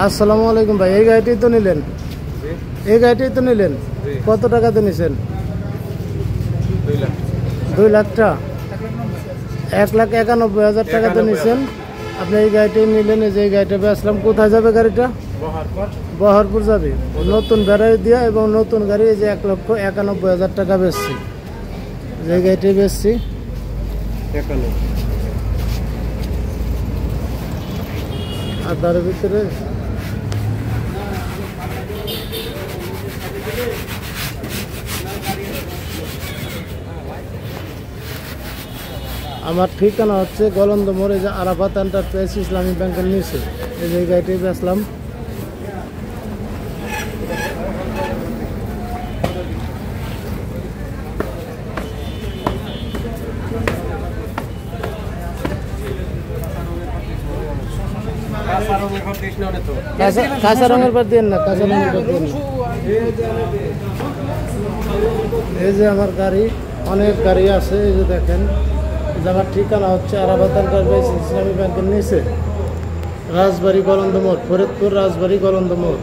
আসসালামু আলাইকুম ভাই, এই গাড়িটাই তো নিলেন? এই গাড়িটাই তো নিলেন? কত টাকাতে নিছেন? 2 লাখ টাকা, 1,91,000 টাকাতে নিছেন। আপনি এই গাড়িটাই নিলেন। এই যে এই গাড়িটা বেচলাম। কোথায় যাবে গাড়িটা? বহরপুর যাবে। নতুন ব্যাটারি দিয়া এবং নতুন গাড়ি। এই যে 1,91,000 টাকা বেচছি। যে গাড়িটাই বেচছি। আর তার ভিতরে আমার ঠিকানা হচ্ছে গলন্দ মোড়ে, যে আরাফাত এন্টারপ্রাইজ ইসলামী ব্যাংকের নিচে। এই যে গাড়িটাই বেচলাম। কাঁচা রঙের পার দিয়ে না, কাঁচা রঙের পার দিয়ে না। এই যে আমার গাড়ি, অনেক গাড়ি আছে। এই যে দেখেন, আমার ঠিকানা হচ্ছে আরাফাত এন্টারপ্রাইজ ইসলামী ব্যাংকের নিচে, রাজবাড়ী গলন্দ মোড়, ফরিদপুর রাজবাড়ী গলন্দ মোড়।